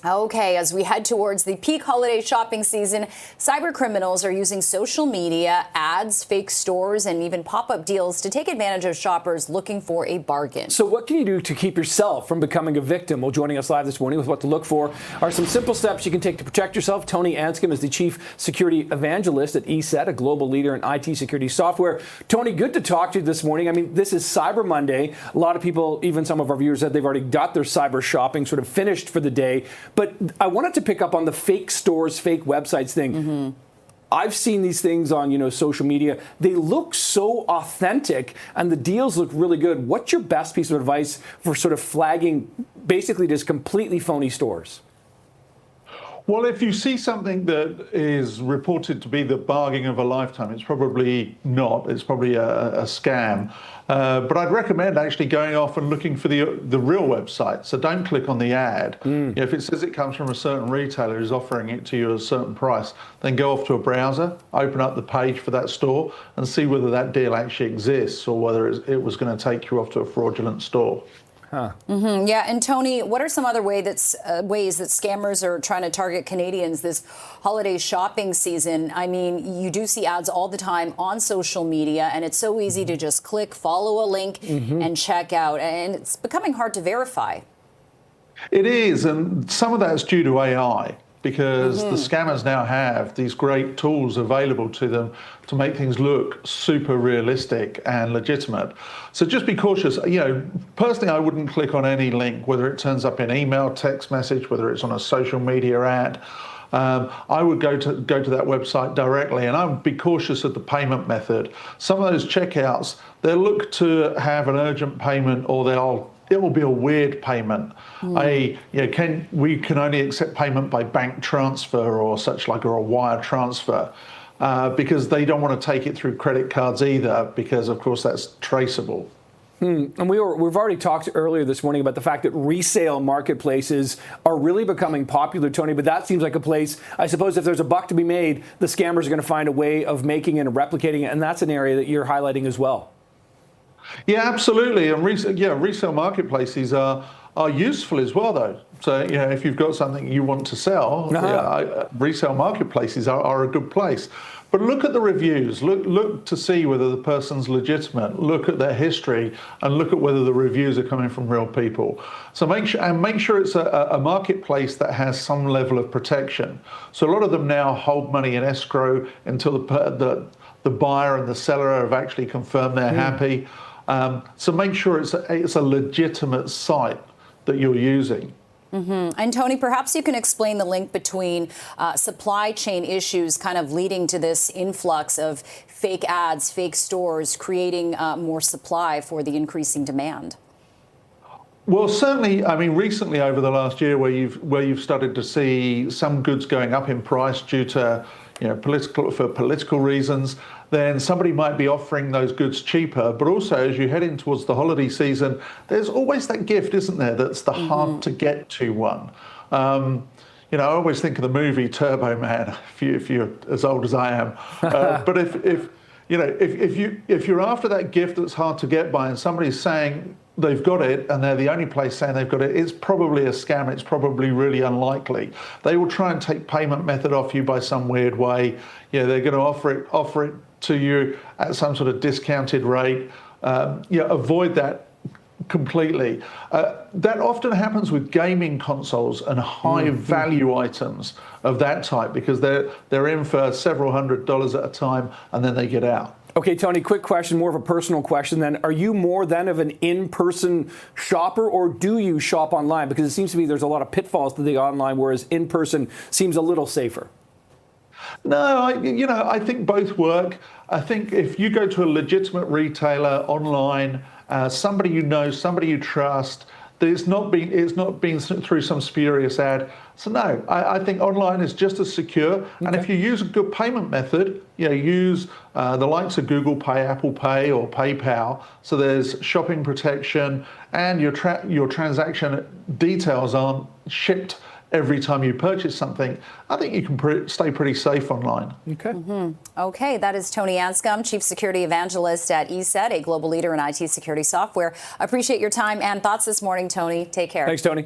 Okay, as we head towards the peak holiday shopping season, cyber criminals are using social media, ads, fake stores, and even pop-up deals to take advantage of shoppers looking for a bargain. So what can you do to keep yourself from becoming a victim? Well, joining us live this morning with what to look for are some simple steps you can take to protect yourself. Tony Anscombe is the Chief Security Evangelist at ESET, a global leader in IT security software. Tony, good to talk to you this morning. I mean, this is Cyber Monday. A lot of people, even some of our viewers, said they've already got their cyber shopping sort of finished for the day. But I wanted to pick up on the fake stores, fake websites thing. I've seen these things on, social media. They look so authentic and the deals look really good. What's your best piece of advice for sort of flagging basically just completely phony stores? Well, if you see something that is reported to be the bargain of a lifetime, it's probably not. It's probably a scam. But I'd recommend actually going off and looking for the real website. So don't click on the ad. If it says it comes from a certain retailer who's offering it to you at a certain price, then go off to a browser, open up the page for that store, and see whether that deal actually exists or whether it was going to take you off to a fraudulent store. Yeah, and Tony, what are some other ways that scammers are trying to target Canadians this holiday shopping season? I mean, you do see ads all the time on social media, and it's so easy to just click, follow a link, and check out, and it's becoming hard to verify. It is, and some of that is due to AI. Because the scammers now have these great tools available to them to make things look super realistic and legitimate. So just be cautious. Personally, I wouldn't click on any link, whether it turns up in email, text message, whether it's on a social media ad. I would go to that website directly, and I would be cautious of the payment method. Some of those checkouts, they'll look to have an urgent payment, or it will be a weird payment. We can only accept payment by bank transfer or such like, or a wire transfer, because they don't want to take it through credit cards either, because of course that's traceable. And we've already talked earlier this morning about the fact that resale marketplaces are really becoming popular, Tony, but that seems like a place, I suppose if there's a buck to be made, the scammers are going to find a way of making it and replicating it, and that's an area that you're highlighting as well. Yeah, absolutely. And resale marketplaces are useful as well, though. So, if you've got something you want to sell, resale marketplaces are a good place. But look at the reviews. Look to see whether the person's legitimate. Look at their history and look at whether the reviews are coming from real people. So make sure it's a marketplace that has some level of protection. So a lot of them now hold money in escrow until the buyer and the seller have actually confirmed they're happy. So make sure it's a legitimate site that you're using. And Tony, perhaps you can explain the link between supply chain issues kind of leading to this influx of fake ads, fake stores, creating more supply for the increasing demand. Well, certainly, I mean, recently over the last year where you've started to see some goods going up in price due to political reasons, then somebody might be offering those goods cheaper. But also, as you head in towards the holiday season, there's always that gift, isn't there? That's the hard to get to one. I always think of the movie Turbo Man, if you're as old as I am. But if you're after that gift that's hard to get by, and somebody's saying they've got it, and they're the only place saying they've got it, it's probably a scam. It's probably really unlikely. They will try and take payment method off you by some weird way. They're going to offer it to you at some sort of discounted rate. Avoid that completely. That often happens with gaming consoles and high value items of that type, because they're in for several $100s at a time and then they get out. Okay, Tony, quick question, more of a personal question then. Are you more then of an in-person shopper, or do you shop online? Because it seems to me there's a lot of pitfalls to the online, whereas in-person seems a little safer. No, I think both work. I think if you go to a legitimate retailer online, somebody you know, somebody you trust, it's not been through some spurious ad. So no, I think online is just as secure. And if you use a good payment method, use the likes of Google Pay, Apple Pay, or PayPal. So there's shopping protection, and your transaction details aren't shipped every time you purchase something. I think you can stay pretty safe online. Okay. Okay, that is Tony Anscombe, Chief Security Evangelist at ESET, a global leader in IT security software. Appreciate your time and thoughts this morning, Tony. Take care. Thanks, Tony.